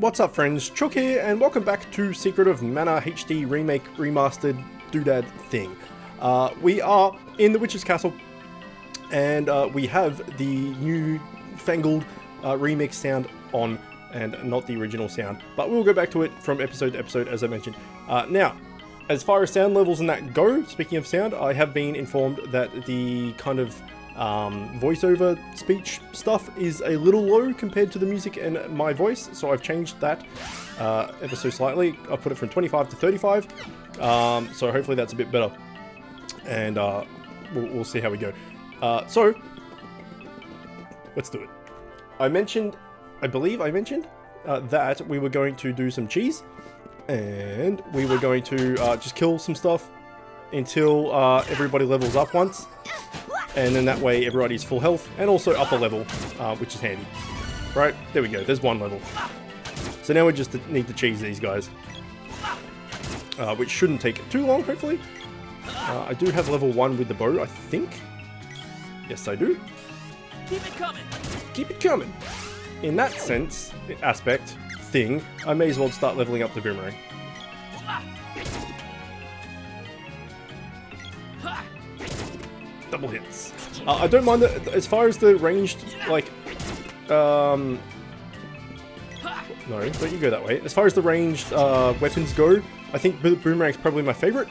What's up friends, Chook here, and welcome back to Secret of Mana HD Remake Remastered Doodad thing. We are in the Witch's Castle, and we have the new fangled remix sound on, and not the original sound. But we'll go back to it from episode to episode, as I mentioned. Now, as far as sound levels and that go, speaking of sound, I have been informed that the kind of voiceover speech stuff is a little low compared to the music and my voice, so I've changed that ever so slightly. I've put it from 25 to 35, so hopefully that's a bit better, and we'll see how we go. So let's do it. I believe I mentioned that we were going to do some cheese, and we were going to just kill some stuff until everybody levels up once. And then that way everybody's full health and also upper level, which is handy. Right, there we go, there's one level. So now we just need to cheese these guys. Which shouldn't take too long, hopefully. I do have level 1 with the bow, I think. Yes, I do. Keep it coming. Keep it coming. In that sense, thing, I may as well start leveling up the boomerang. Double hits. I don't mind that as far as the ranged, like, no, don't you go that way. As far as the ranged weapons go, I think boomerang's probably my favorite.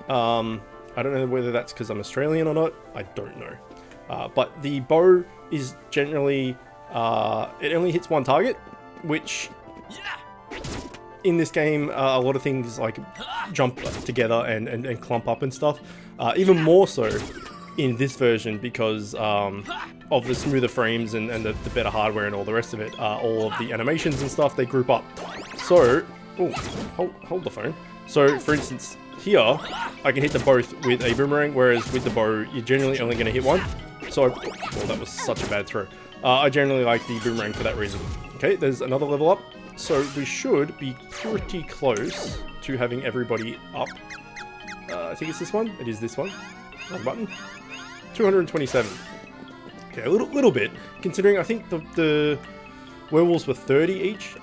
I don't know whether that's because I'm Australian or not. I don't know. But the bow is generally, it only hits one target, which in this game, a lot of things like jump together and clump up and stuff. Even more so in this version because of the smoother frames and the better hardware and all the rest of it. All of the animations and stuff, they group up. So, hold the phone. So, for instance, here, I can hit them both with a boomerang, whereas with the bow, you're generally only going to hit one. So, well, that was such a bad throw. I generally like the boomerang for that reason. Okay, there's another level up. So, we should be pretty close to having everybody up. I think it's this one. It is this one. Wrong button. 227. Okay, a little bit, considering I think the werewolves were 30 each.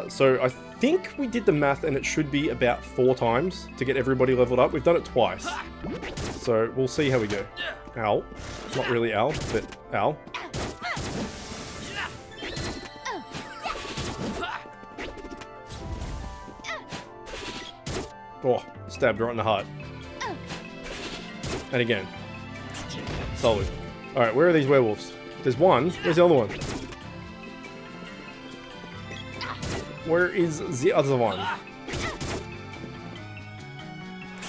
So I think we did the math and it should be about 4 times to get everybody leveled up. We've done it twice. So we'll see how we go. Ow. Not really ow, but ow. Oh, stabbed right in the heart. And again. Solid. Alright, where are these werewolves? There's one. Where's the other one? Where is the other one?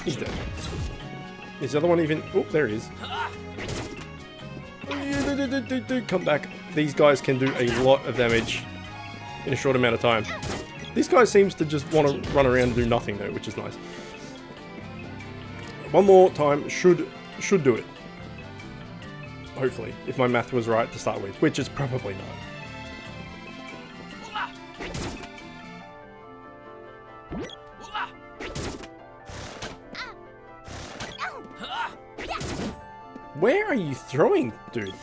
He's dead. Is the other one even... Oh, there he is. Come back. These guys can do a lot of damage in a short amount of time. This guy seems to just want to run around and do nothing though, which is nice. One more time should do it. Hopefully, if my math was right to start with, which is probably not. Where are you throwing, dude?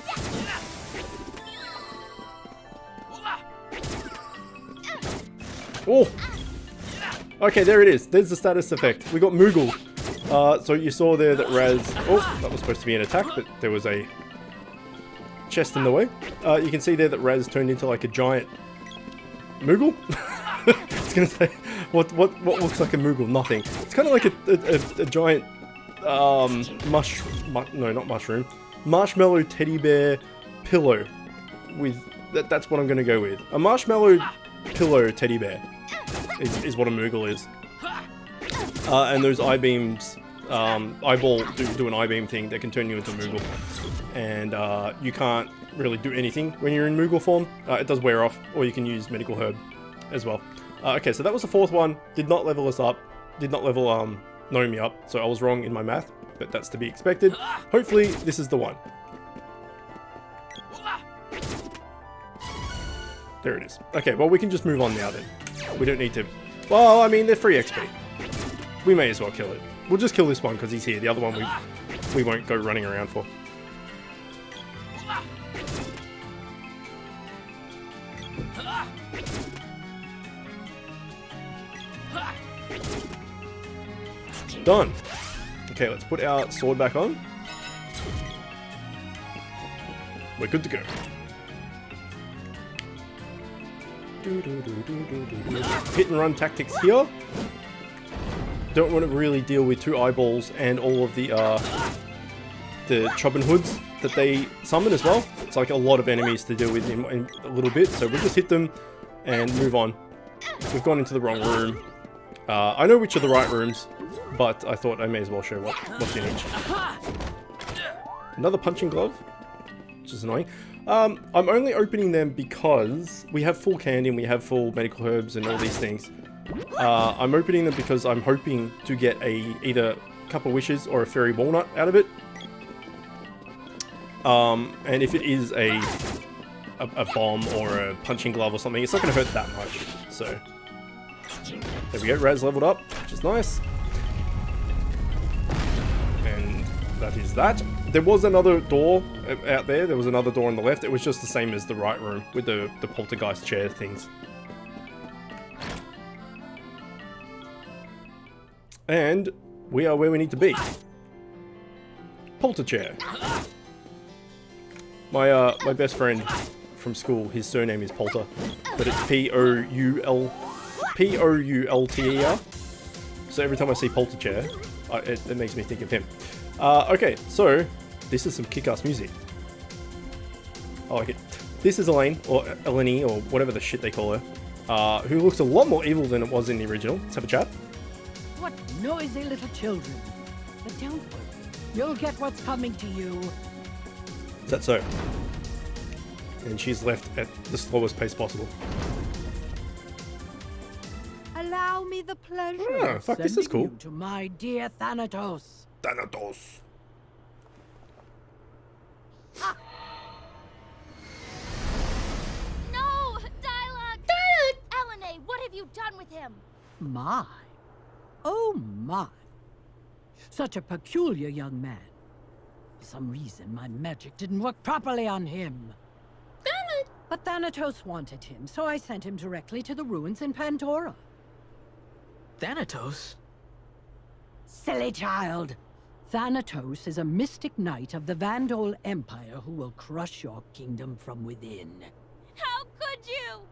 Oh! Okay, there it is. There's the status effect. We got Moogle. So you saw there that Raz... Oh, that was supposed to be an attack, but there was a chest in the way. You can see there that Raz turned into like a giant Moogle. I was gonna say, what looks like a Moogle? Nothing. It's kind of like a giant marshmallow teddy bear pillow. With that's what I'm gonna go with. A marshmallow pillow teddy bear is what a Moogle is. And those eye beams, eyeball do an eye beam thing that can turn you into a Moogle. And you can't really do anything when you're in Moogle form. It does wear off, or you can use medical herb as well. Okay, so that was the 4th one. Did not level us up. Did not level Nomi up. So I was wrong in my math, but that's to be expected. Hopefully this is the one. There it is. Okay, well we can just move on now then. We don't need to... Well, I mean, they're free XP. We may as well kill it. We'll just kill this one because he's here. The other one we won't go running around for. Done. Okay, let's put our sword back on. We're good to go. Hit and run tactics here. Don't want to really deal with 2 eyeballs and all of the Chubbin Hoods that they summon as well. It's like a lot of enemies to deal with in a little bit, so we'll just hit them and move on. We've gone into the wrong room. I know which are the right rooms, but I thought I may as well show what's in each. Another punching glove, which is annoying. I'm only opening them because we have full candy and we have full medical herbs and all these things. I'm opening them because I'm hoping to get either a couple wishes or a fairy walnut out of it. And if it is a bomb or a punching glove or something, it's not going to hurt that much. So there we go, Raz leveled up, which is nice. And that is that. There was another door out there. There was another door on the left. It was just the same as the right room with the poltergeist chair things. And we are where we need to be. Polter chair. My best friend from school, his surname is Polter, but it's P-O-U-L-T-E-R. So every time I see Polter chair, it makes me think of him. Okay, so this is some kick-ass music. I like it. This is Elaine, or Elinee, or whatever the shit they call her, who looks a lot more evil than it was in the original. Let's have a chat. What noisy little children. But don't worry, you'll get what's coming to you. Is that so? And she's left at the slowest pace possible. Allow me the pleasure Ah, fuck, this is cool. you to my dear Thanatos. Thanatos. Ah. No! Dialogue! Elinee, what have you done with him? My. Oh my. Such a peculiar young man. For some reason, my magic didn't work properly on him. But Thanatos wanted him, so I sent him directly to the ruins in Pandora. Thanatos? Silly child! Thanatos is a mystic knight of the Vandal Empire who will crush your kingdom from within. How could you?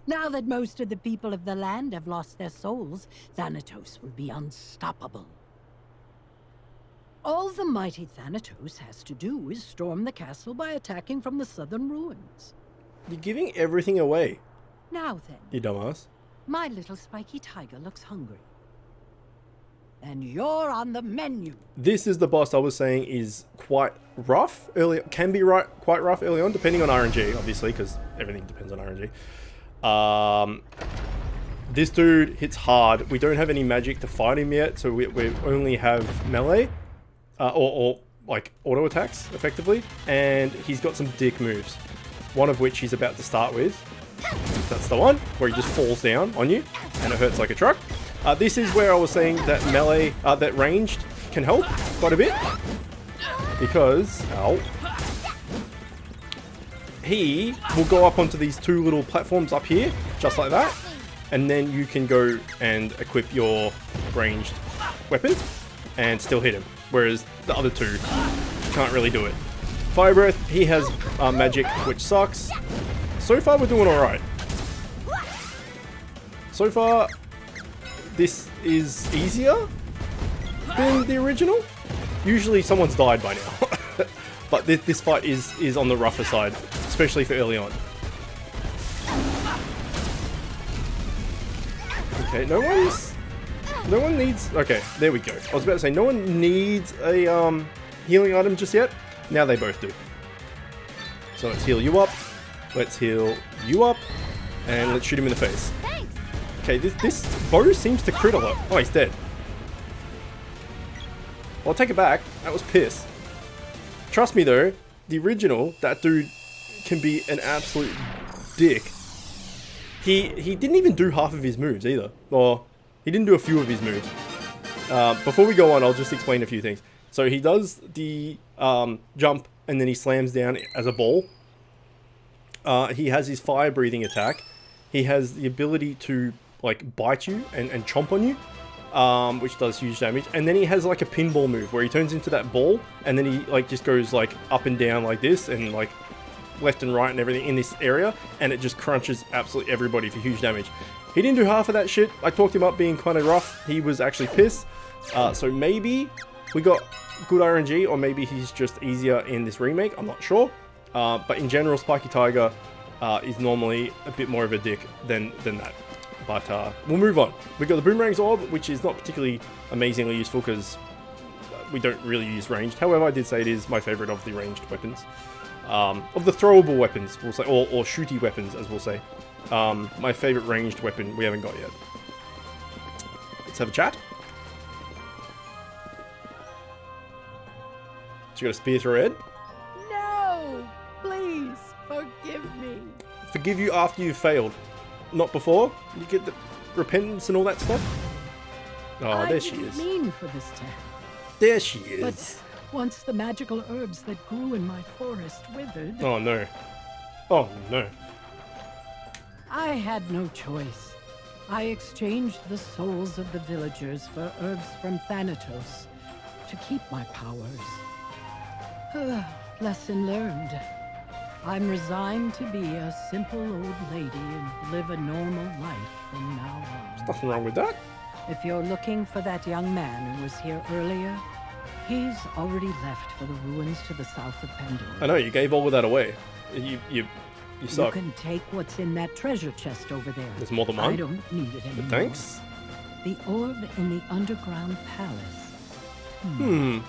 Now that most of the people of the land have lost their souls, Thanatos will be unstoppable. All the mighty Thanatos has to do is storm the castle by attacking from the southern ruins. You're giving everything away, Now then, you dumbass. my little spiky tiger looks hungry. And you're on the menu. This is the boss I was saying is quite rough early, can be quite rough early on, depending on RNG, obviously, because everything depends on RNG. This dude hits hard. We don't have any magic to fight him yet, so we only have melee, or like auto attacks, effectively. And he's got some dick moves. One of which he's about to start with. That's the one where he just falls down on you, and it hurts like a truck. This is where I was saying that melee, that ranged can help quite a bit, because he will go up onto these 2 little platforms up here, just like that, and then you can go and equip your ranged weapon and still hit him, whereas the other 2 can't really do it. Fire Breath, he has magic, which sucks. So far, we're doing alright. So far, this is easier than the original. Usually someone's died by now. But this fight is on the rougher side, especially for early on. Okay, no one needs, okay, there we go. I was about to say, no one needs a healing item just yet. Now they both do. So let's heal you up. Let's heal you up. And let's shoot him in the face. Thanks. Okay, this bow seems to crit a lot. Oh, he's dead. Well, I'll take it back. That was piss. Trust me though, the original, that dude can be an absolute dick. He didn't even do half of his moves either. Or, he didn't do a few of his moves. Before we go on, I'll just explain a few things. So he does the jump and then he slams down as a ball. He has his fire breathing attack. he has the ability to like bite you and chomp on you, which does huge damage. And then he has like a pinball move where he turns into that ball, and then he like just goes like up and down like this, and like left and right and everything in this area, and it just crunches absolutely everybody for huge damage. He didn't do half of that shit. I talked him up being kind of rough. He was actually pissed. So maybe we got good RNG, or maybe he's just easier in this remake. I'm not sure. But in general, Spiky Tiger is normally a bit more of a dick than that. But we'll move on. We got the Boomerang's Orb, which is not particularly amazingly useful because we don't really use ranged. However, I did say it is my favorite of the ranged weapons. Of the throwable weapons, we'll say, or shooty weapons, as we'll say. My favorite ranged weapon we haven't got yet. Let's have a chat. So you got a spear through her head? No! Please, forgive me. Forgive you after you've failed. Not before? You get the repentance and all that stuff? Oh, there she is. I didn't mean for this to happen. There she is. But once the magical herbs that grew in my forest withered... Oh, no. Oh, no. I had no choice. I exchanged the souls of the villagers for herbs from Thanatos to keep my powers. Lesson learned. I'm resigned to be a simple old lady and live a normal life from now on. There's nothing wrong with that. If you're looking for that young man who was here earlier, he's already left for the ruins to the south of Pandora. I know, you gave all of that away. You suck. You can take what's in that treasure chest over there. There's more than one? I don't need it anymore. Thanks. The orb in the underground palace. Hmm.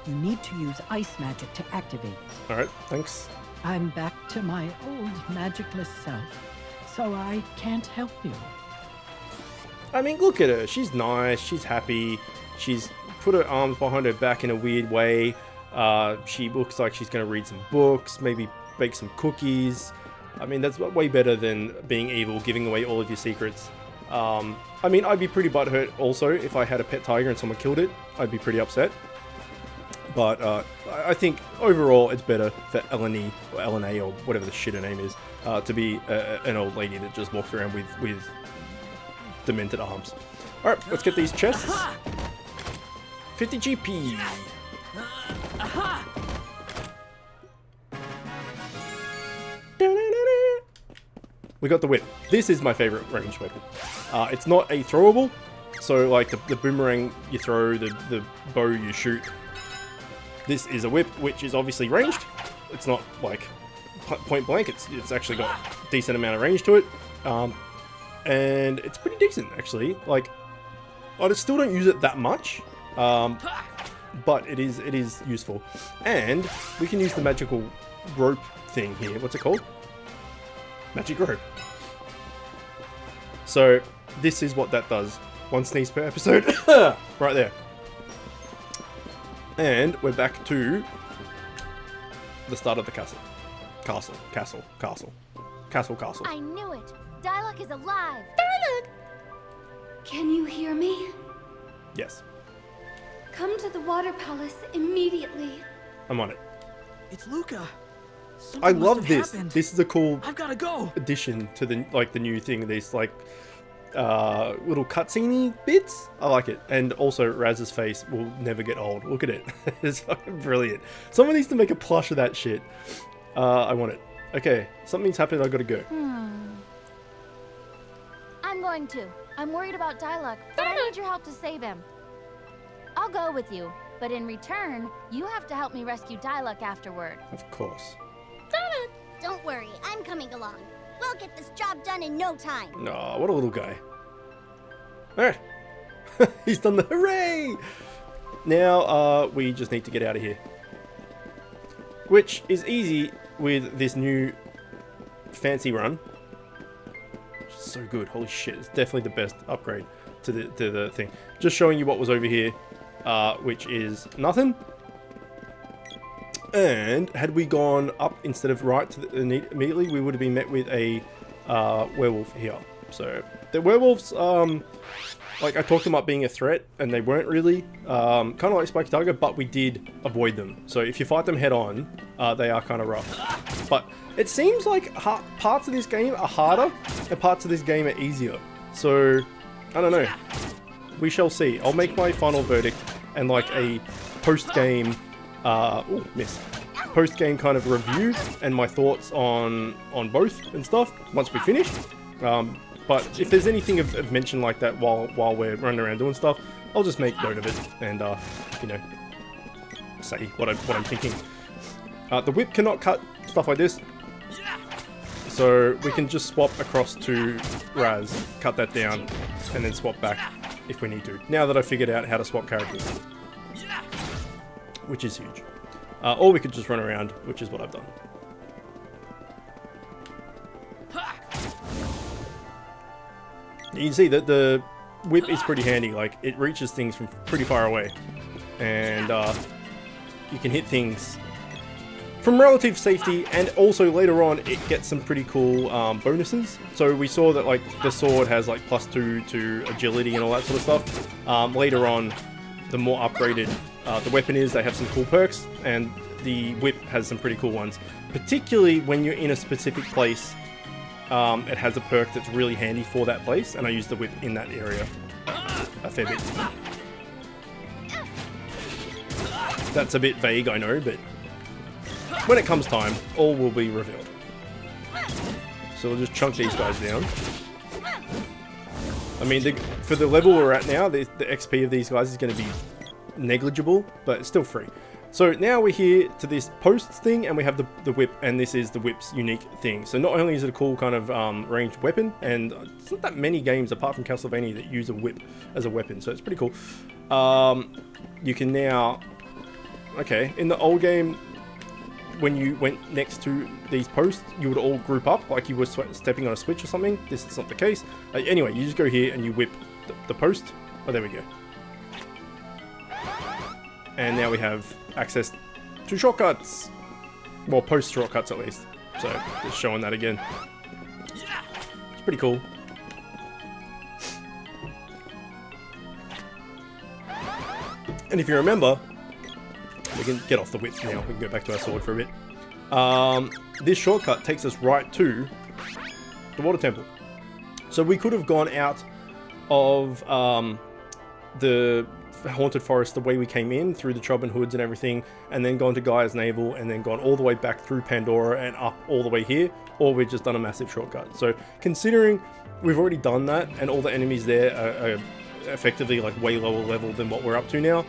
You need to use ice magic to activate it. Alright, thanks. I'm back to my old magicless self, so I can't help you. I mean, look at her. She's nice. She's happy. She's put her arms behind her back in a weird way. She looks like she's going to read some books, maybe bake some cookies. I mean, that's way better than being evil, giving away all of your secrets. I mean, I'd be pretty butthurt also if I had a pet tiger and someone killed it. I'd be pretty upset. But I think overall it's better for Elinee, or Elinee, or whatever the shit her name is, to be an old lady that just walks around with demented arms. Alright, let's get these chests. 50 GP. We got the whip. This is my favorite ranged weapon. It's not a throwable, so like the boomerang you throw, the bow you shoot. This is a whip, which is obviously ranged. It's not like point blank. It's actually got a decent amount of range to it, and it's pretty decent actually. Like, I still don't use it that much, but it is useful. And we can use the magical rope thing here. What's it called? Magic rope. So this is what that does. 1 sneeze per episode. Right there. And we're back to the start of the castle. Castle. I knew it. Dialogue is alive. Dialogue! Can you hear me? Yes. Come to the water palace immediately. I'm on it. It's Luca. I love this. This is a cool I've gotta go. addition to the new thing. These like little cutscene bits. I like it. And also Raz's face will never get old. Look at it. It's fucking brilliant. Someone needs to make a plush of that shit. I want it. Okay, something's happened. I gotta go. I'm going to. I'm worried about Dialogue, but I need your help to save him. I'll go with you, but in return, you have to help me rescue Dialogue afterward. Of course. Don't worry, I'm coming along. We'll get this job done in no time. Oh, what a little guy. Alright. He's done the hooray! Now, we just need to get out of here. Which is easy with this new fancy run. Which is so good. Holy shit. It's definitely the best upgrade to the thing. Just showing you what was over here, which is nothing. And had we gone up instead of right to immediately, we would have been met with a werewolf here. So the werewolves, like I talked them up being a threat, and they weren't really. Kind of like Spiky Tiger, but we did avoid them. So if you fight them head on, they are kind of rough. But it seems like parts of this game are harder and parts of this game are easier. So, I don't know. We shall see. I'll make my final verdict and like a post-game, post-game kind of review and my thoughts on both and stuff once we finish. But if there's anything of mention like that while we're running around doing stuff, I'll just make note of it and, you know, say what I'm thinking. The whip cannot cut stuff like this, so we can just swap across to Raz, cut that down, and then swap back if we need to. Now that I've figured out how to swap characters, which is huge. Or we could just run around, which is what I've done. You can see that the whip is pretty handy, like it reaches things from pretty far away, and you can hit things from relative safety, and also later on it gets some pretty cool bonuses. So we saw that like the sword has like +2 to agility and all that sort of stuff. Later on, the more upgraded the weapon is, they have some cool perks, and the whip has some pretty cool ones. Particularly when you're in a specific place, it has a perk that's really handy for that place, and I use the whip in that area a fair bit. That's a bit vague, I know, but when it comes time, all will be revealed. So we'll just chunk these guys down. I mean, for the level we're at now, the XP of these guys is going to be negligible, but it's still free. So now we're here to this posts thing, and we have the whip, and this is the whip's unique thing. So not only is it a cool kind of ranged weapon, and it's not that many games apart from Castlevania that use a whip as a weapon, so it's pretty cool. You can now, okay, in the old game, when you went next to these posts, you would all group up like you were stepping on a switch or something. This is not the case. Anyway, you just go here and you whip the post. Oh, there we go. And now we have access to shortcuts. Well, post shortcuts at least. So, just showing that again. It's pretty cool. And if you remember, we can get off the whip now. We can go back to our sword for a bit. This shortcut takes us right to the water temple. So we could have gone out of the haunted forest the way we came in, through the Chub and Hoods and everything, and then gone to Gaia's Navel, and then gone all the way back through Pandora and up all the way here, or we've just done a massive shortcut. So considering we've already done that, and all the enemies there are effectively like way lower level than what we're up to now,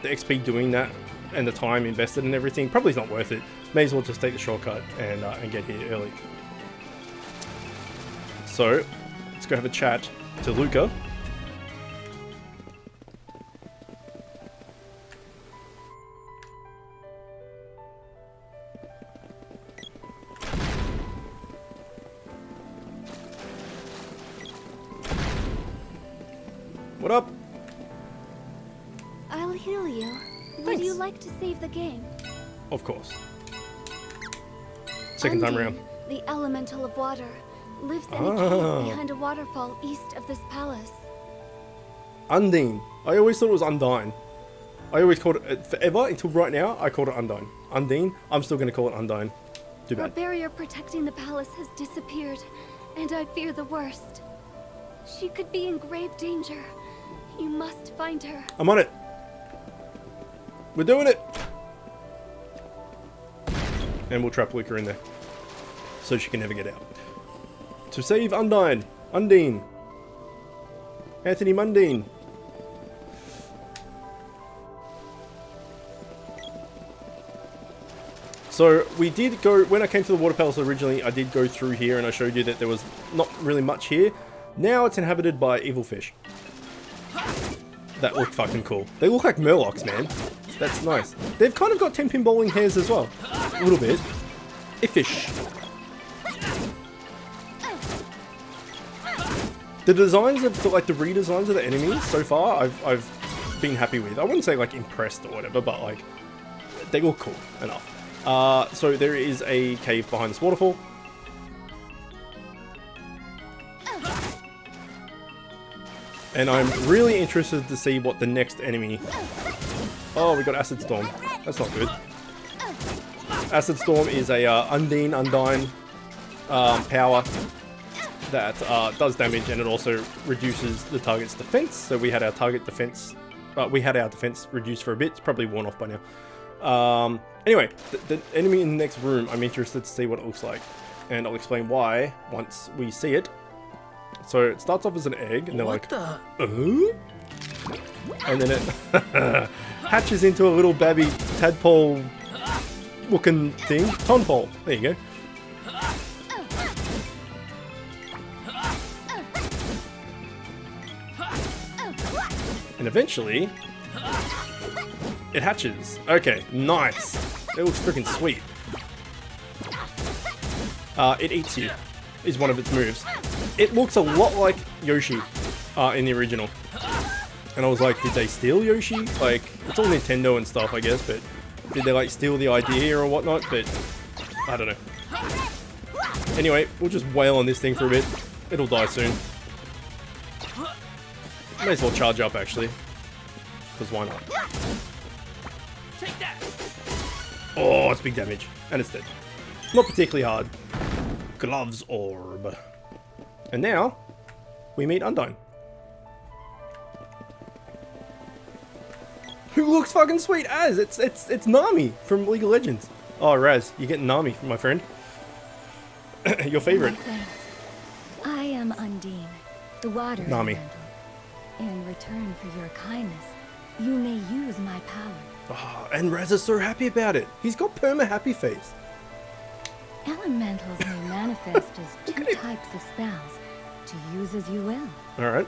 the XP doing that and the time invested and everything probably is not worth it. May as well just take the shortcut and get here early. So let's go have a chat to Luca. What up? I'll heal you. Would you like to save the game? Of course. Second time around. The elemental of water, lives in a cave behind a waterfall east of this palace. Undine. I always thought it was Undine. I always called it, forever, until right now, I called it Undine. Undine, I'm still going to call it Undine. Too bad. The barrier protecting the palace has disappeared, and I fear the worst. She could be in grave danger. You must find her. I'm on it. We're doing it. And we'll trap Luca in there, so she can never get out. To save Undine. Undine. Anthony Mundine. So we did go, when I came to the water palace originally, I did go through here and I showed you that there was not really much here. Now it's inhabited by evil fish. That look fucking cool. They look like Murlocs, man. That's nice. They've kind of got 10-pin bowling hairs as well. A little bit. Iffish. The designs of the, like the redesigns of the enemies so far, I've been happy with. I wouldn't say like impressed or whatever, but like they look cool enough. So there is a cave behind this waterfall. And I'm really interested to see what the next enemy... Oh, we got Acid Storm. That's not good. Acid Storm is a Undine power that does damage, and it also reduces the target's defense. So we had our target defense, reduced for a bit. It's probably worn off by now. Anyway, the enemy in the next room, I'm interested to see what it looks like, and I'll explain why once we see it. So it starts off as an egg, and they're like, and then it hatches into a little babby tadpole looking thing. Tonpole. There you go. And eventually, it hatches. Okay, nice. It looks freaking sweet. It eats you, is one of its moves. It looks a lot like Yoshi in the original. And I was like, did they steal Yoshi? Like, it's all Nintendo and stuff, I guess, but did they like steal the idea or whatnot? But I don't know. Anyway, we'll just wail on this thing for a bit. It'll die soon. May as well charge up, actually. Because why not? Take that. Oh, it's big damage. And it's dead. Not particularly hard. Gloves orb. And now, we meet Undine. Who looks fucking sweet as? It's Nami from League of Legends. Oh, Raz, you're getting Nami, my friend. Your favorite. Thanks. I am Undine, the water Nami. elemental. In return for your kindness, you may use my power. Oh, and Raz is so happy about it. He's got perma happy face. Elementals may manifest as two types of spells, to use as you will. Alright.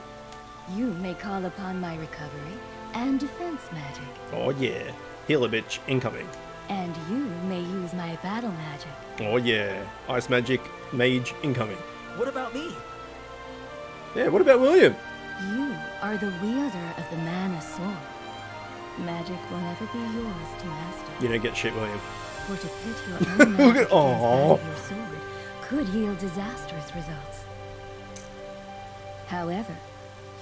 You may call upon my recovery and defense magic, Oh yeah. Heal a bitch incoming. and you may use my battle magic. Oh yeah. Ice magic mage incoming. What about me? Yeah, what about William? You are the wielder of the mana sword. Magic will never be yours to master. You don't get shit, William. For to pit your own Look magic at- against that Aw. of your sword could yield disastrous results. However,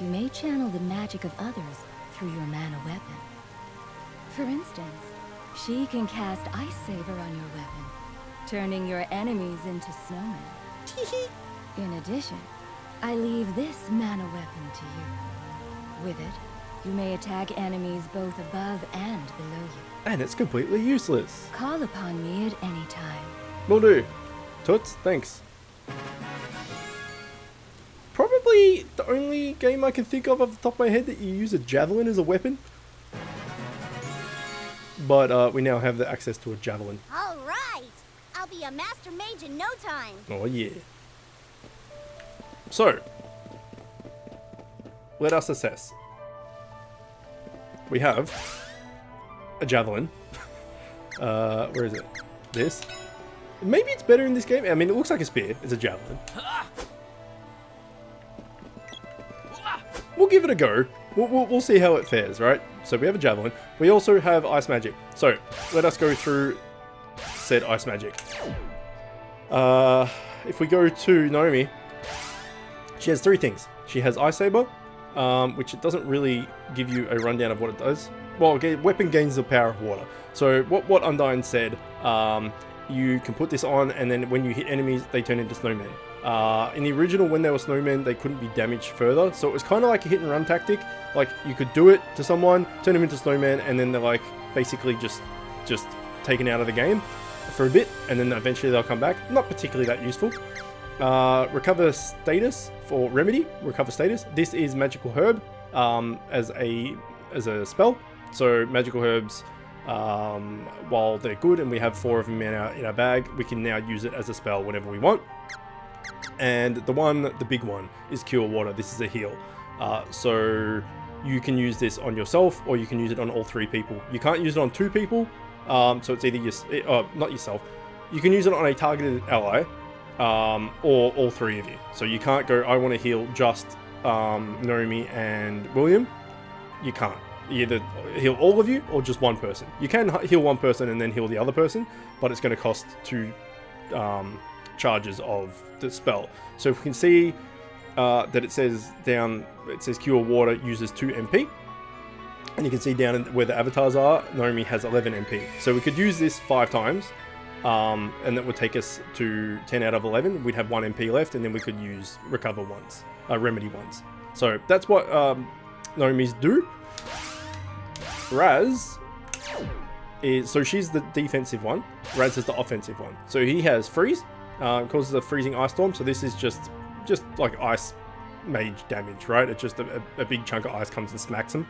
you may channel the magic of others through your mana weapon. For instance, she can cast Ice Saber on your weapon, turning your enemies into snowmen. In addition, I leave this mana weapon to you. With it, you may attack enemies both above and below you. And it's completely useless. Call upon me at any time. Will do. Toots, thanks. Probably the only game I can think of off the top of my head that you use a javelin as a weapon. But we now have the access to a javelin. All right. I'll be a master mage in no time. Oh yeah. So, let us assess. We have a javelin. Where is it? This? Maybe it's better in this game. I mean, it looks like a spear. It's a javelin. We'll give it a go. We'll see how it fares, right? So we have a javelin. We also have ice magic. So let us go through said ice magic. If we go to Naomi, she has three things. She has Ice Saber, which it doesn't really give you a rundown of what it does. Well, weapon gains the power of water. So what Undine said, you can put this on, and then when you hit enemies, they turn into snowmen. In the original, when they were snowmen, they couldn't be damaged further, so it was kind of like a hit and run tactic. Like, you could do it to someone, turn them into snowmen, and then they're like basically just taken out of the game for a bit, and then eventually they'll come back. Not particularly that useful. Recover status for remedy. Recover status. This is magical herb as a spell. So magical herbs, while they're good, and we have 4 of them in our bag, we can now use it as a spell whenever we want. And the big one, is Cure Water. This is a heal. So you can use this on yourself, or you can use it on all 3 people. You can't use it on 2 people, so it's either not yourself. You can use it on a targeted ally, or all 3 of you. So you can't go, I want to heal just Naomi and William. You can't. You either heal all of you, or just one person. You can heal one person and then heal the other person, but it's going to cost 2 charges of the spell. So if we can see that it says Cure Water uses 2 MP, and you can see down where the avatars are, Naomi has 11 MP. So we could use this 5 times, and that would take us to 10 out of 11. We'd have 1 MP left, and then we could use recover ones, remedy ones. So that's what Nomi's do. Raz is, so she's the defensive one. Raz is the offensive one. So he has freeze, causes a freezing ice storm. So this is just like ice mage damage, right? It's just a big chunk of ice comes and smacks him.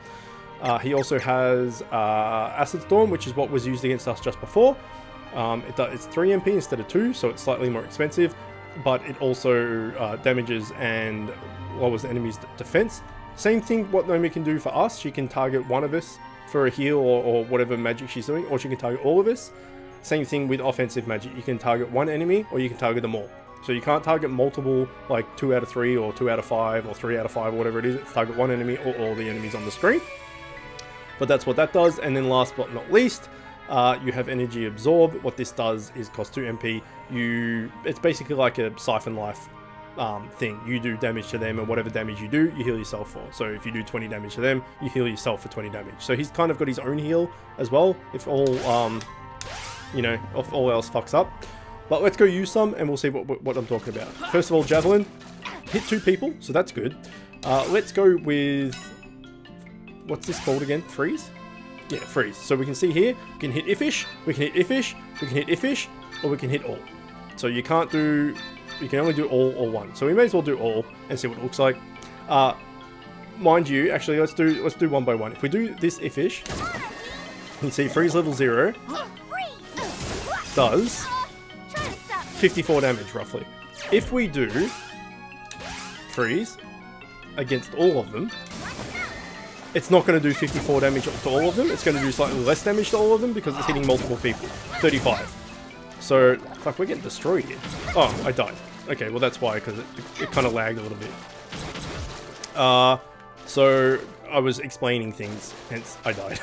He also has acid storm, which is what was used against us just before. It's 3 MP instead of 2, so it's slightly more expensive, but it also damages and lowers the enemy's defense. Same thing what Nomi can do for us. She can target one of us for a heal or whatever magic she's doing, or she can target all of us. Same thing with offensive magic. You can target one enemy, or you can target them all. So you can't target multiple, like 2 out of 3 or 2 out of 5 or 3 out of 5 or whatever it is. It's target one enemy or all the enemies on the screen. But that's what that does. And then last but not least, you have energy absorb. What this does is cost 2 MP. It's basically like a siphon life thing. You do damage to them, and whatever damage you do, you heal yourself for. So if you do 20 damage to them, you heal yourself for 20 damage. So he's kind of got his own heal as well, if all if all else fucks up. But let's go use some, and we'll see what I'm talking about. First of all, javelin hit 2 people, so that's good. Let's go with, what's this called again? Freeze? Yeah, freeze. So we can see here, we can hit Ifish, we can hit Ifish, we can hit Ifish, or we can hit all. So you can only do all or one. So we may as well do all and see what it looks like. Mind you, actually, let's do one by one. If we do this Ifish, you can see freeze level 0 does 54 damage roughly. If we do freeze against all of them, it's not going to do 54 damage to all of them. It's going to do slightly less damage to all of them because it's hitting multiple people. 35. So, fuck, we're getting destroyed here. Oh, I died. Okay, well that's why, because it kind of lagged a little bit. So, I was explaining things, hence I died.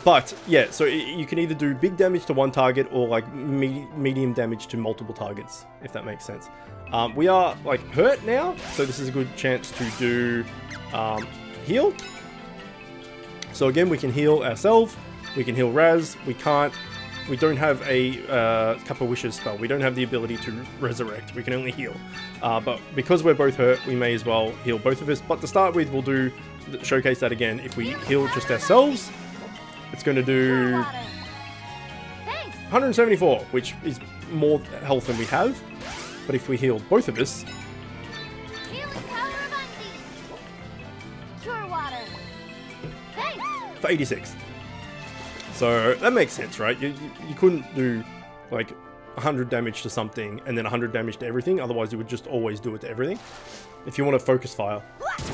But, yeah, so you can either do big damage to one target or, like, medium damage to multiple targets, if that makes sense. We are, like, hurt now, so this is a good chance to do heal. So again, we can heal ourselves, we can heal Raz, we don't have a Cup of Wishes spell, we don't have the ability to resurrect, we can only heal. But because we're both hurt, we may as well heal both of us. But to start with, we'll showcase that again. If we heal just ourselves, it's going to do 174, which is more health than we have. But if we heal both of us, for 86. So that makes sense, right? You couldn't do like 100 damage to something and then 100 damage to everything. Otherwise, you would just always do it to everything. If you want to focus fire,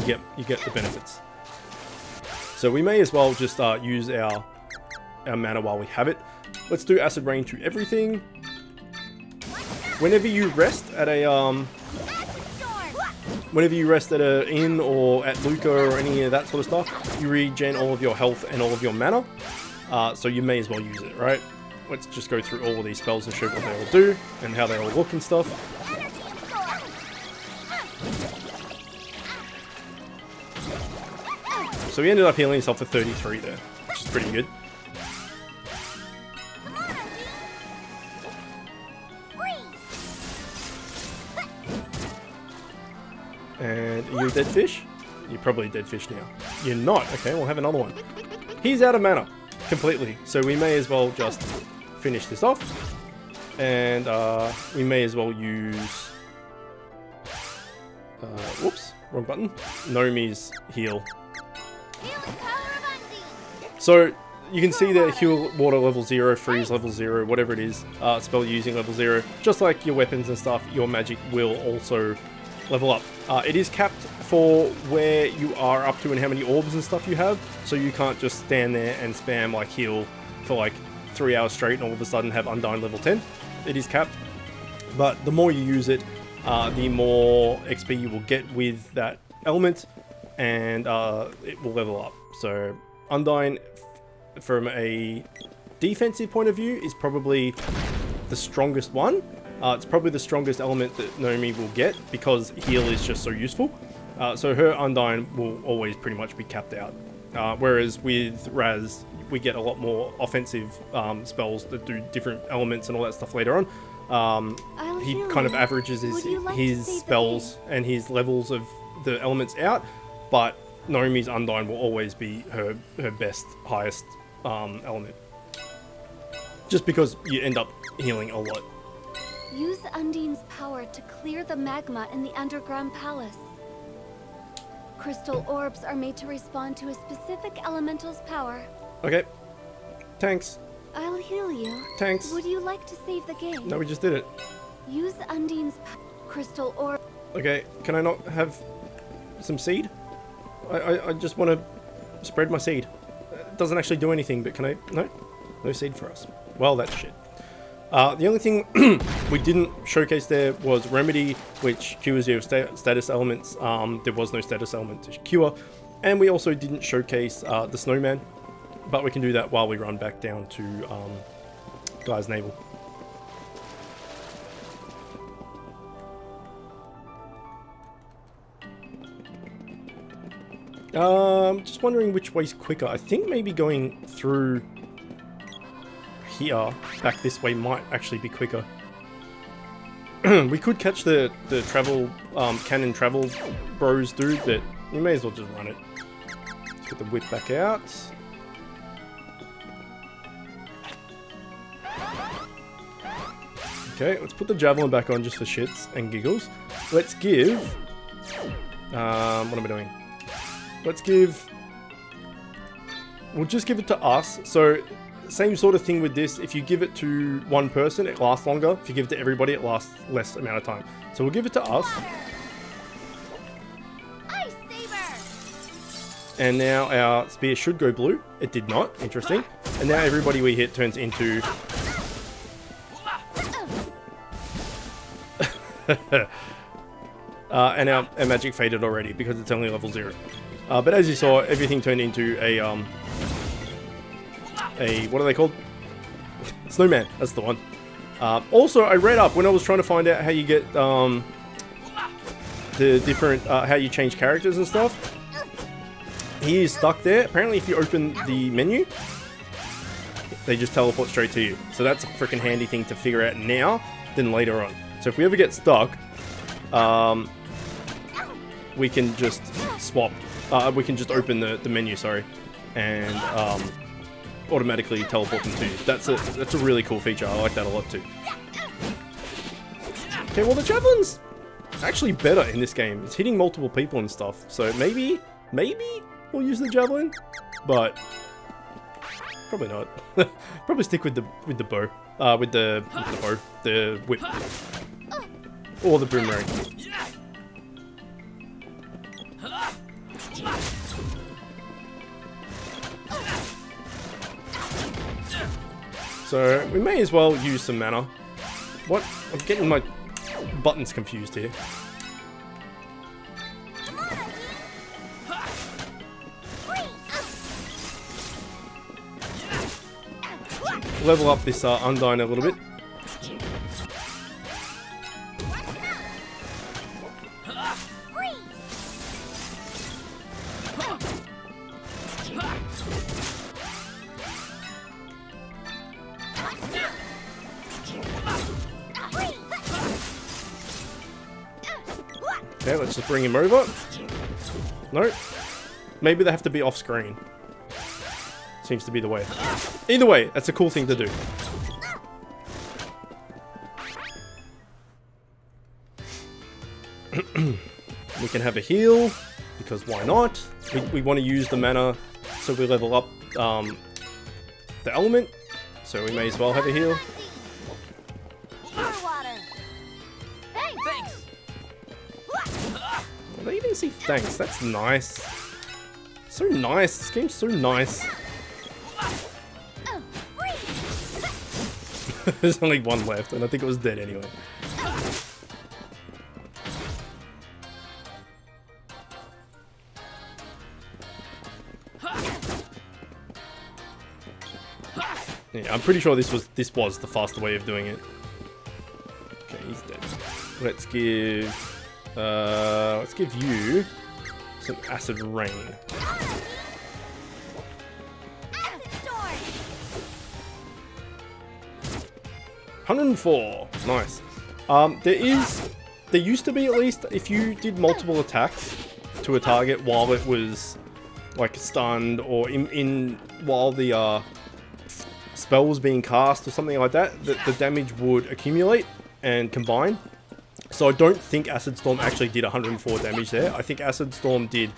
you get the benefits. So we may as well just use our mana while we have it. Let's do acid rain to everything. Whenever you rest at a inn or at Luca or any of that sort of stuff, you regen all of your health and all of your mana. So you may as well use it, right? Let's just go through all of these spells and show what they all do and how they all look and stuff. So we ended up healing himself for 33 there, which is pretty good. And are you a dead fish? You're probably a dead fish now. You're not. Okay, we'll have another one. He's out of mana completely, so we may as well just finish this off. And we may as well use... whoops, wrong button. Nomi's heal. So you can see there, heal water level 0, freeze level 0, whatever it is, spell using level 0. Just like your weapons and stuff, your magic will also level up. It is capped for where you are up to and how many orbs and stuff you have, so you can't just stand there and spam like heal for like 3 hours straight and all of a sudden have Undine level 10. It is capped, but the more you use it, the more XP you will get with that element, and it will level up. So Undine, from a defensive point of view, is probably the strongest one. It's probably the strongest element that Nomi will get because heal is just so useful. So her Undine will always pretty much be capped out. Whereas with Raz, we get a lot more offensive spells that do different elements and all that stuff later on. He kind of averages his spells and his levels of the elements out, but Naomi's Undine will always be her best, highest element. Just because you end up healing a lot. Use Undine's power to clear the magma in the underground palace. Crystal orbs are made to respond to a specific elemental's power. Okay. Thanks. I'll heal you. Thanks. Would you like to save the game? No, we just did it. Use Undine's crystal orb. Okay, can I not have some seed? I just want to spread my seed. It doesn't actually do anything, but can I? No? No seed for us. Well, that's shit. The only thing we didn't showcase there was Remedy, which cures your status elements. There was no status element to cure. And we also didn't showcase the Snowman, but we can do that while we run back down to Guy's Navel. Just wondering which way's quicker. I think maybe going through here, back this way, might actually be quicker. We could catch the travel, cannon travel bros dude, but we may as well just run it. Let's get the whip back out. Okay, let's put the javelin back on just for shits and giggles. Let's give... what am I doing? Let's give... We'll just give it to us. So, same sort of thing with this. If you give it to one person, it lasts longer. If you give it to everybody, it lasts less amount of time. So we'll give it to us. Ice Saber! And now our spear should go blue. It did not. Interesting. And now everybody we hit turns into... and our magic faded already because it's only level 0. But as you saw, everything turned into a what are they called? Snowman. That's the one. Also, I read up when I was trying to find out how you get the different how you change characters and stuff. He is stuck there. Apparently, if you open the menu, they just teleport straight to you. So that's a freaking handy thing to figure out now than later on. So if we ever get stuck, we can just swap. We can just open the menu, sorry, and automatically teleport them to you. That's a really cool feature. I like that a lot too. Okay, well the javelin's actually better in this game. It's hitting multiple people and stuff. So maybe we'll use the javelin, but probably not. Probably stick with the bow, with the whip, or the boomerang. So we may as well use some mana. What? I'm getting my buttons confused here. Level up this Undine a little bit. Okay, let's just bring him over. Nope. Maybe they have to be off screen. Seems to be the way. Either way, that's a cool thing to do. We can have a heal, because why not? We want to use the mana so we level up the element, so we may as well have a heal. Thanks. Well, they even say thanks. That's nice. So nice. This game's so nice. There's only one left, and I think it was dead anyway. Yeah, I'm pretty sure this was the faster way of doing it. Okay, he's dead. Let's give you some acid rain. Acid storm! 104. Nice. There used to be, at least, if you did multiple attacks to a target while it was like stunned or while the spell was being cast or something like that, the damage would accumulate and combine. So I don't think Acid Storm actually did 104 damage there. I think Acid Storm did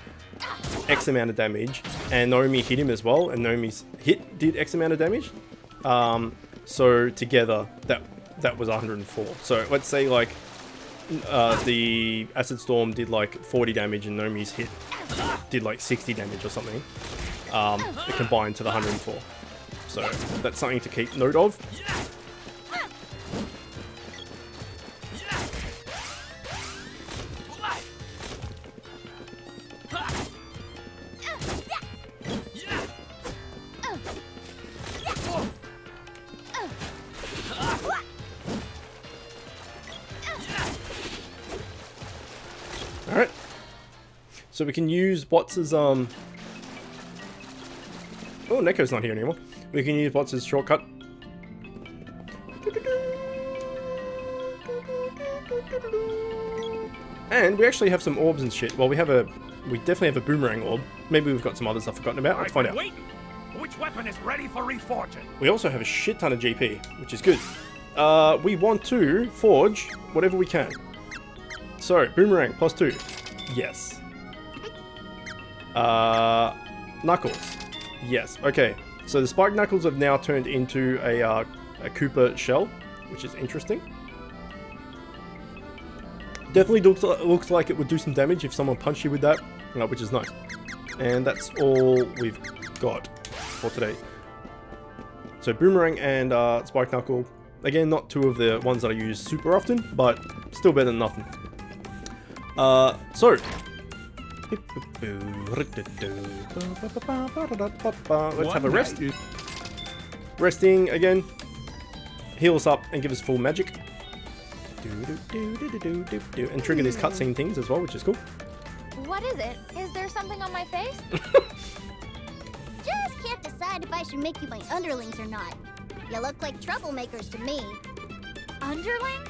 X amount of damage, and Naomi hit him as well, and Naomi's hit did X amount of damage. So together, that was 104. So let's say like the Acid Storm did like 40 damage and Naomi's hit did like 60 damage or something. It combined to the 104. So that's something to keep note of. Alright. So we can use Bots's oh, Neko's not here anymore. We can use Bots's shortcut. And we actually have some orbs and shit. Well, we definitely have a boomerang orb. Maybe we've got some others I've forgotten about. Let's find out. Which weapon is ready for reforging? We also have a shit ton of GP, which is good. We want to forge whatever we can. So, boomerang, +2. Yes. Knuckles. Yes. Okay. So the spiked knuckles have now turned into a Koopa shell, which is interesting. Definitely looks like it would do some damage if someone punched you with that, which is nice. And that's all we've got for today. So boomerang and spiked knuckle. Again, not two of the ones that I use super often, but still better than nothing. So let's have a rest. Resting again. Heal us up and give us full magic. And trigger these cutscene things as well, which is cool. What is it? Is there something on my face? Just can't decide if I should make you my underlings or not. You look like troublemakers to me. Underling?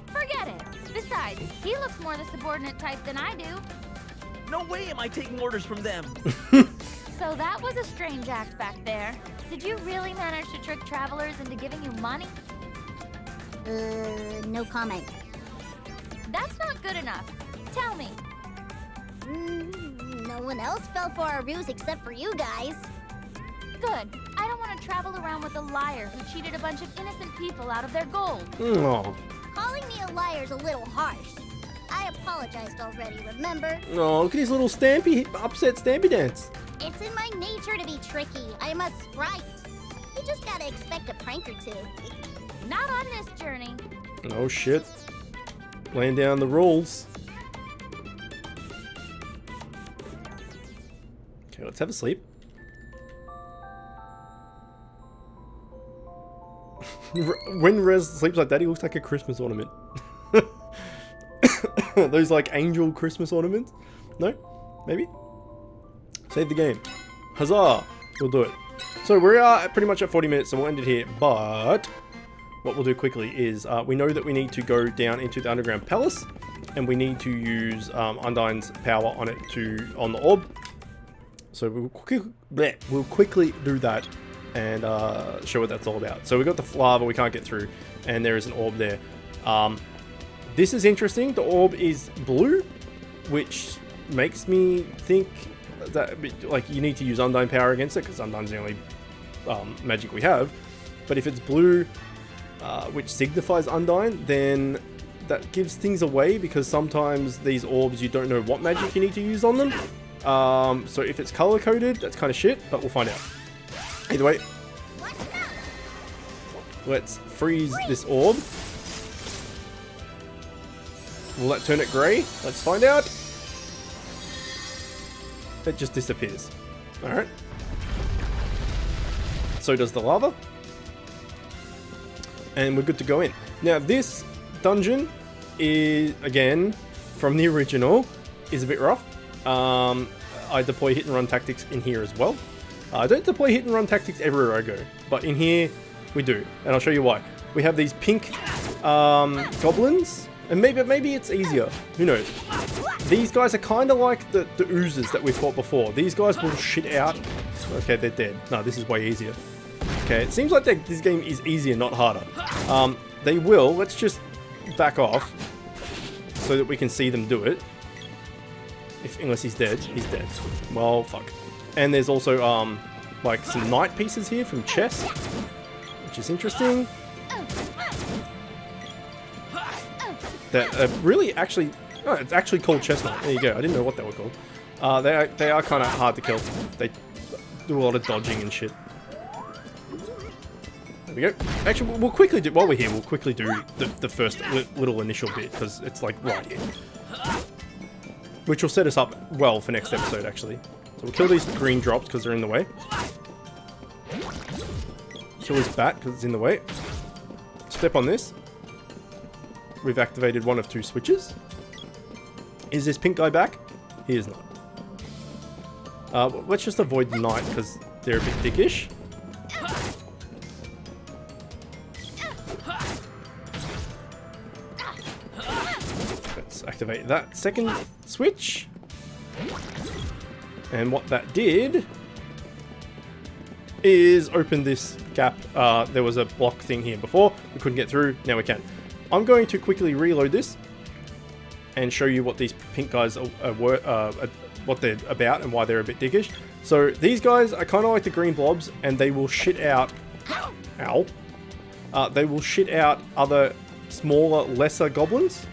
Forget it. Besides, he looks more the subordinate type than I do. No way am I taking orders from them. So that was a strange act back there. Did you really manage to trick travelers into giving you money? No comment. That's not good enough. Tell me. No one else fell for our ruse except for you guys. Good. I don't want to travel around with a liar who cheated a bunch of innocent people out of their gold. Oh. Calling me a liar's a little harsh. I apologized already, remember? Oh, look at his little upset Stampy dance. It's in my nature to be tricky. I'm a sprite. You just gotta expect a prank or two. Not on this journey. Oh shit. Laying down the rules. Okay, let's have a sleep. When Rez sleeps like that, he looks like a Christmas ornament. Those like angel Christmas ornaments? No? Maybe? Save the game. Huzzah! We'll do it. So we are pretty much at 40 minutes, so we'll end it here. But what we'll do quickly is we know that we need to go down into the underground palace, and we need to use Undine's power on it on the orb. So we'll quickly do that and show what that's all about. So we've got the lava we can't get through, and there is an orb there. This is interesting. The orb is blue, which makes me think that like you need to use Undine power against it, because Undine's the only magic we have. But if it's blue, which signifies Undine, then that gives things away, because sometimes these orbs you don't know what magic you need to use on them. So if it's color coded, that's kind of shit, but we'll find out. Either way, let's freeze this orb. Will that turn it grey? Let's find out. It just disappears. Alright. So does the lava. And we're good to go in. Now this dungeon is, again, from the original, is a bit rough. I deploy hit and run tactics in here as well. I don't deploy hit and run tactics everywhere I go, but in here we do, and I'll show you why. we have these pink goblins. And maybe it's easier. Who knows? These guys are kind of like the oozes that we fought before. These guys will shit out. Okay, they're dead. No, this is way easier. Okay, it seems like this game is easier, not harder. They will. Let's just back off so that we can see them do it. Unless he's dead. He's dead. Well, fuck. And there's also like some knight pieces here from chess, which is interesting. That really actually... Oh, it's actually called chestnut. There you go. I didn't know what they were called. They are kind of hard to kill. They do a lot of dodging and shit. There we go. Actually, we'll quickly do... While we're here, we'll quickly do the first little initial bit, because it's like right here. Which will set us up well for next episode, actually. So we'll kill these green drops, because they're in the way. Kill this bat, because it's in the way. Step on this. We've activated one of 2 switches. Is this pink guy back? He is not. Let's just avoid the knight because they're a bit dickish. Let's activate that second switch. And what that did is open this gap. There was a block thing here before. We couldn't get through. Now we can. I'm going to quickly reload this and show you what these pink guys what they're about and why they're a bit dickish. So these guys are kind of like the green blobs, and they will shit out... Ow. They will shit out other smaller, lesser goblins.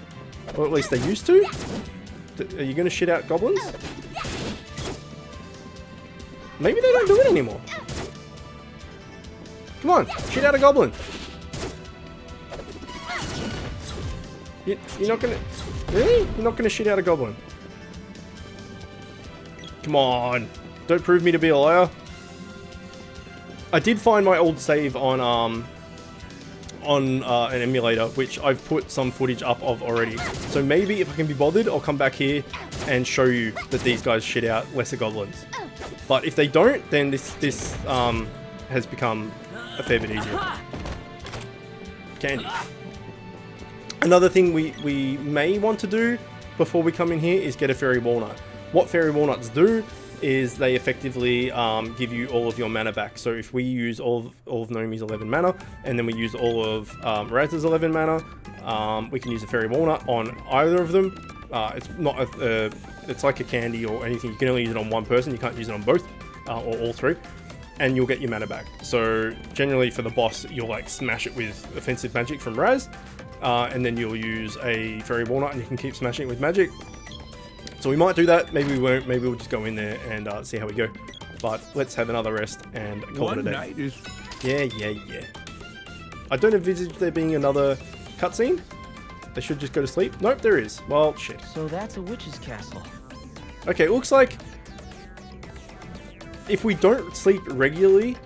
Or at least they used to. Are you going to shit out goblins? Maybe they don't do it anymore. Come on, shit out a goblin. You're not gonna... Really? You're not gonna shit out a goblin? Come on. Don't prove me to be a liar. I did find my old save on an emulator, which I've put some footage up of already. So maybe if I can be bothered, I'll come back here and show you that these guys shit out lesser goblins. But if they don't, then this has become a fair bit easier. Candy. Another thing we may want to do before we come in here is get a fairy walnut. What fairy walnuts do is they effectively give you all of your mana back. So if we use all of Nomi's 11 mana, and then we use all of Raz's 11 mana, we can use a fairy walnut on either of them. It's not it's like a candy or anything. You can only use it on one person. You can't use it on both or all 3. And you'll get your mana back. So generally for the boss, you'll like smash it with offensive magic from Raz. And then you'll use a fairy walnut and you can keep smashing it with magic. So we might do that, maybe we won't, maybe we'll just go in there and see how we go. But let's have another rest and call it a day. Yeah. I don't envisage there being another cutscene. They should just go to sleep. Nope, there is. Well, shit. So that's a witch's castle. Okay, it looks like if we don't sleep regularly,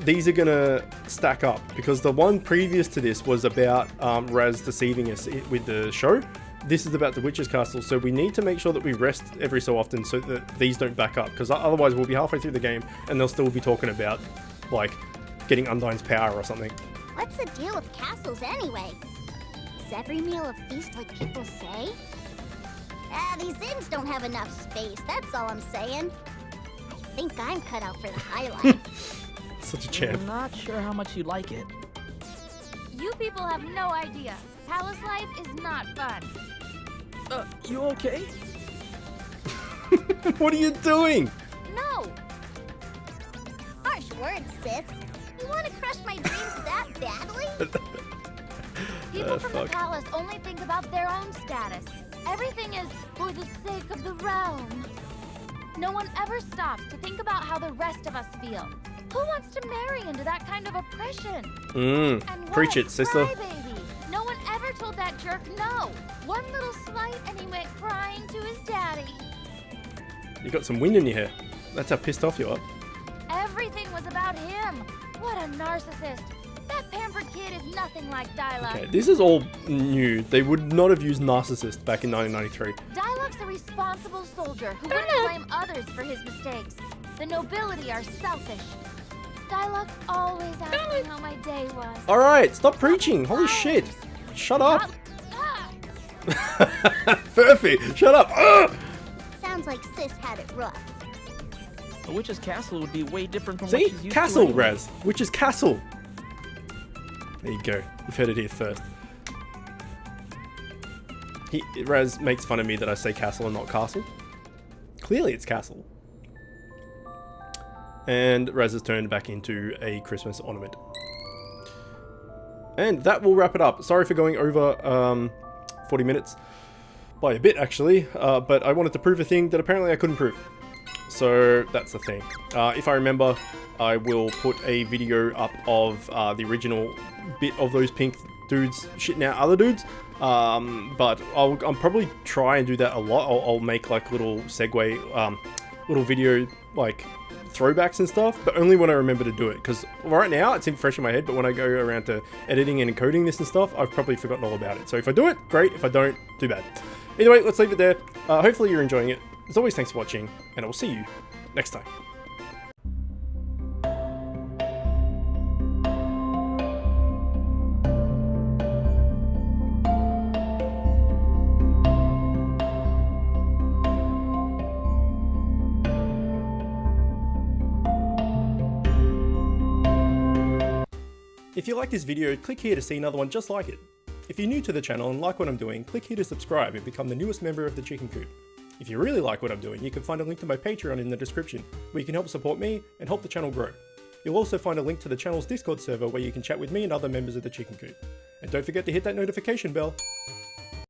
these are gonna stack up, because the one previous to this was about Raz deceiving us with the show. This is about the Witch's Castle, so we need to make sure that we rest every so often so that these don't back up, because otherwise we'll be halfway through the game and they'll still be talking about, like, getting Undine's power or something. What's the deal with castles anyway? Is every meal a feast like people say? These inns don't have enough space, that's all I'm saying. I think I'm cut out for the high life. Such a champ. I'm not sure how much you like it. You people have no idea. Palace life is not fun. You okay? What are you doing? No! Harsh words, sis. You want to crush my dreams that badly? People from the palace only think about their own status. Everything is for the sake of the realm. No one ever stops to think about how the rest of us feel. Who wants to marry into that kind of oppression? Preach it, sister. Crybaby. No one ever told that jerk no. One little slight and he went crying to his daddy. You got some wind in your hair. That's how pissed off you are. Everything was about him. What a narcissist. That pampered kid is nothing like Dyluck. Okay, this is all new. They would not have used narcissist back in 1993. Dyluck's a responsible soldier who wouldn't blame others for his mistakes. The nobility are selfish. Skylark always asks me how my day was. Alright, stop preaching. Holy shit. Shut up. Ah, Furphy, shut up. Ugh! Sounds like Sis had it rough. The witch's castle would be way different from what See? she's used Castle, to anyway. Raz. Witch's castle. There you go. You've heard it here first. Raz makes fun of me that I say castle and not castle. Clearly it's castle. And Raz has turned back into a Christmas ornament. And that will wrap it up. Sorry for going over 40 minutes. By a bit, actually. But I wanted to prove a thing that apparently I couldn't prove. So that's the thing. If I remember, I will put a video up of the original bit of those pink dudes shitting out other dudes. But I'll probably try and do that a lot. I'll make like little segue, little video like throwbacks and stuff, but only when I remember to do it. Because right now it's fresh in my head, but when I go around to editing and encoding this and stuff, I've probably forgotten all about it. So if I do it, great. If I don't, too bad. Either way, let's leave it there. Hopefully you're enjoying it. As always, thanks for watching, and I will see you next time. If you like this video, click here to see another one just like it. If you're new to the channel and like what I'm doing, click here to subscribe and become the newest member of the Chicken Coop. If you really like what I'm doing, you can find a link to my Patreon in the description, where you can help support me and help the channel grow. You'll also find a link to the channel's Discord server where you can chat with me and other members of the Chicken Coop. And don't forget to hit that notification bell.